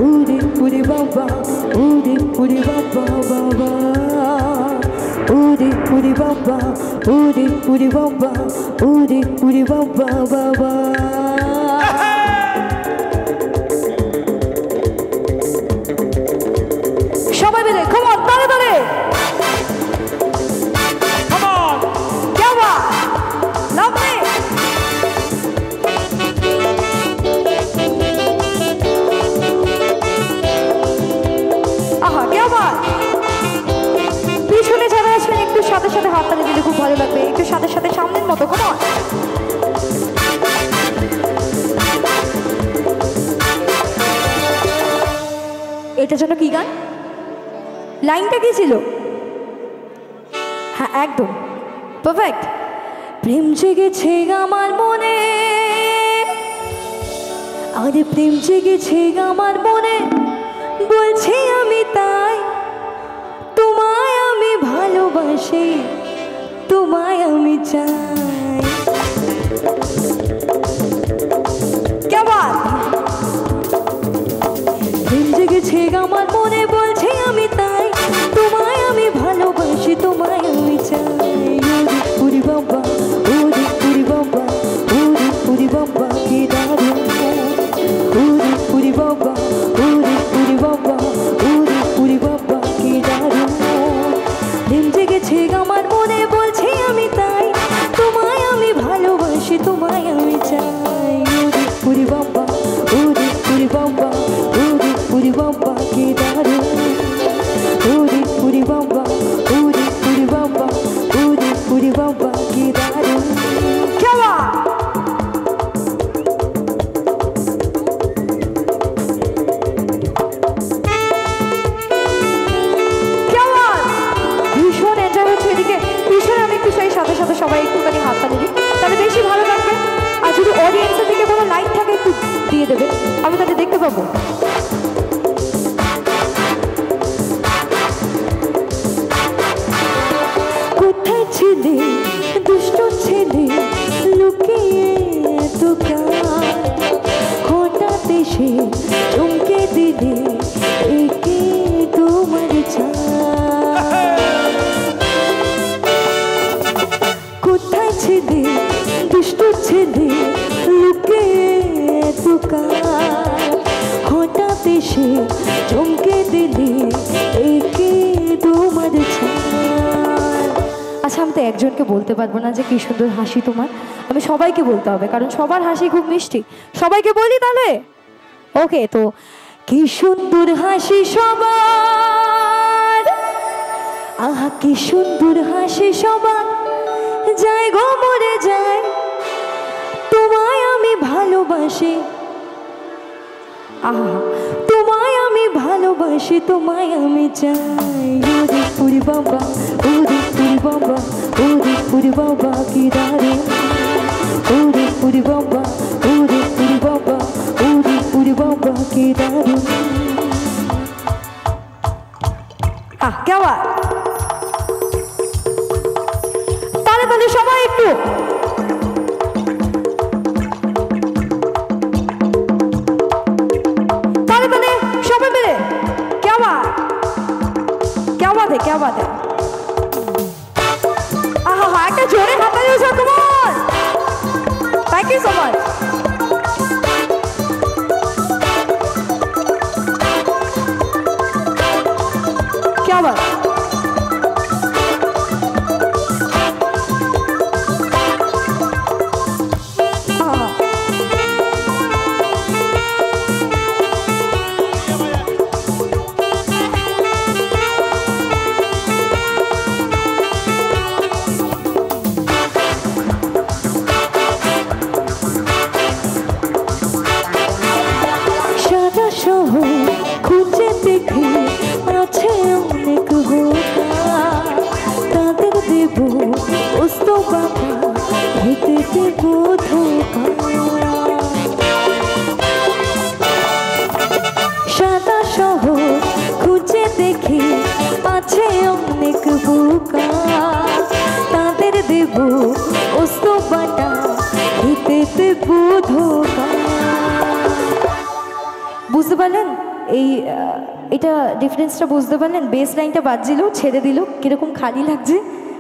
ওরে ওরে বাবা ওরে ওরে বাবা বাবা ওরে ওরে বাবা ওরে ওরে বাবা ওরে ওরে বাবা বাবা সবাই মিলে come on তালে তালে come on क्या बात lovely आहा क्या बात পিছনে যারা আছেন একটু সাথে সাথে হাত তালি দিলে খুব ভালো লাগবে একটু সাথে সাথে সামনের মতো come on এটা যেন কি গান লাইনটা কি ছিল হ্যাঁ একদম পারফেক্ট প্রেম জেগেছে আমার মনে আরে প্রেম জেগেছে আমার মনে বলছি আমি তাই তোমায় আমি ভালোবাসি তোমায় আমি চাই क्या बात প্রেম জেগেছে আমার মনে বলছি আমি তাই তোমায় আমি ভালোবাসি তোমায় আমি চাই ওরে বাবা ওরে ওরে বাবা ওরে ওরে বাবা কি দারুণ ওরে ওরে বাবা ওরে ওরে বাবা ওরে ওরে বাবা কি দারুণ প্রেম জেগেছে আমার মনে বলছি আমি তাই তোমায় আমি ভালোবাসি তোমায় আমি চাই ওরে বাবা ওরে ওরে বাবা ওরে ওরে বাবা কি দারুণ ওরে ওরে বাবা ওরে ওরে বাবা ওরে ওরে বাবা কি দারুণ খেলা ভীষণ এনজয় হচ্ছে এদিকে পিছনে আমি একটু সেই সাথে সাথে সবাই একটুখানি হাত তালি দিই তাহলে বেশি ভালো লাগবে আর যদি অডিয়েন্সের দিকে কোনো লাইট থাকে একটু দিয়ে দেবে আমি তাহলে দেখতে পাবো কোথায় ছেলে দুষ্ট ছেলে লুকিয়ে এত হঠাৎ এসে চমকে দিলে একে তোমার কোথায় ছেলে দুষ্ট ছেলে লুকিয়ে এত হঠাৎ এসে চমকে দিলে একে তোমার আচ্ছা আমি তো একজনকে বলতে পারবো না যে কি সুন্দর হাসি তোমার আমি সবাইকে বলতে হবে কারণ সবার হাসি খুব মিষ্টি সবাইকে বলি তাহলে ওকে তো কি সুন্দর হাসি সবার আহা কি সুন্দর হাসি সবার যায় গো মরে যায় তোমায় আমি ভালোবাসি আহা তোমায় আমি ভালোবাসি তোমায় আমি চাই ওরে ওরে বাবা ওরে ওরে বাবা ওরে ওরে বাবা কি দারুণ ওরে ওরে বাবা ওরে ওরে বাবা ওরে ওরে বাবা কি দারুণ क्या बात তালে তালে সবাই একটু ताले ताले সবাই মিলে क्या बात है क्या बात है आहा हा একটা জোরে হাতালি হচ্ছে come on thank you so much क्या बात খুঁজে দেখে আছে অনেক বোকা তাদের দেব ওস্ত বাবা হেঁটে দেব ধোকা সাদা শহর খুঁজে দেখে আছে অনেক বোকা তাদের দেব ওস্ত বাটা হেঁটে দেব ধোকা বুঝতে পারলেন এটা ডিফারেন্সটা বুঝতে পারলেন? বেস লাইনটা বাজছিল, ছেড়ে দিল, কীরকম খালি লাগছে।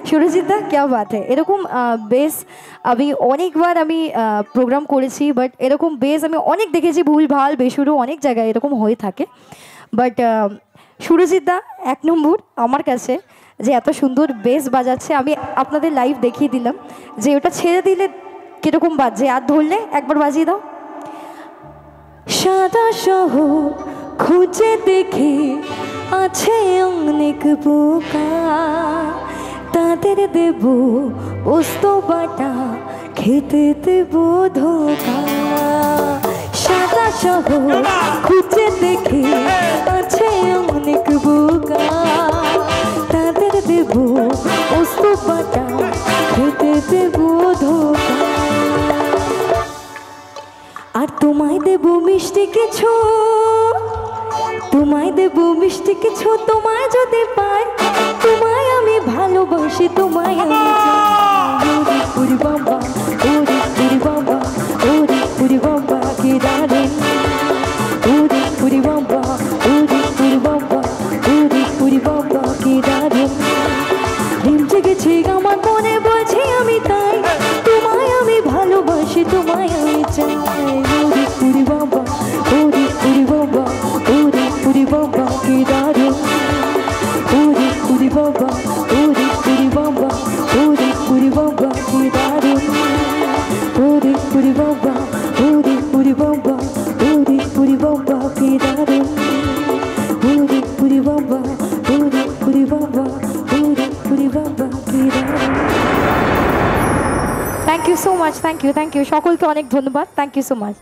সুরজিৎ দা ক্যা বাত है। এরকম বেস আমি অনেকবার প্রোগ্রাম করেছি, বাট এরকম বেস আমি অনেক দেখেছি, ভুল ভাল বেসুরো অনেক জায়গায় এরকম হয়ে থাকে। বাট সুরজিৎ দা 1 নম্বর আমার কাছে, যে এত সুন্দর বেস বাজাচ্ছে। আমি আপনাদের লাইভ দেখিয়ে দিলাম যে ওটা ছেড়ে দিলে কীরকম বাজছে, আর ধরলে একবার বাজিয়ে দাও। সাদা শহর খুঁজে দেখি আছে অনেক বোকা, তাদের দেব পোস্ত বাটা, খেতে দেব ধোকা। সাদা শহর খুঁজে দেখি আছে অনেক বোকা, তাদের দেব পোস্ত বাটা, খেতে দেব ধোকা। আর তোমায় দেব মিষ্টি কিছু, তোমায় দেব মিষ্টি কিছু, তোমায় যদি পাই, তোমায় আমি ভালোবাসি, তোমায় আমি চাই। ওরে বাবা, ওরে বাবা, ওরে বাবা কি দারুণ। ওরে বাবা, ওরে বাবা, ওরে বাবা কি দারুণ। দিন জেগেছে আমার মনে, বলছি আমি তাই, তোমায় আমি ভালোবাসি, তোমায় আমি চাই। ওরে বাবা, ওরে বাবা, ওরে বাবা কি দারুণ। ওরে বাবা, ওরে বাবা, ওরে বাবা কি দারুণ। ওরে বাবা, ওরে বাবা, ওরে বাবা কি দারুণ। ওরে বাবা, ওরে বাবা, ওরে বাবা কি দারুণ। Thank you so much, thank you সকলকে অনেক ধন্যবাদ, থ্যাংক ইউ সো মাচ।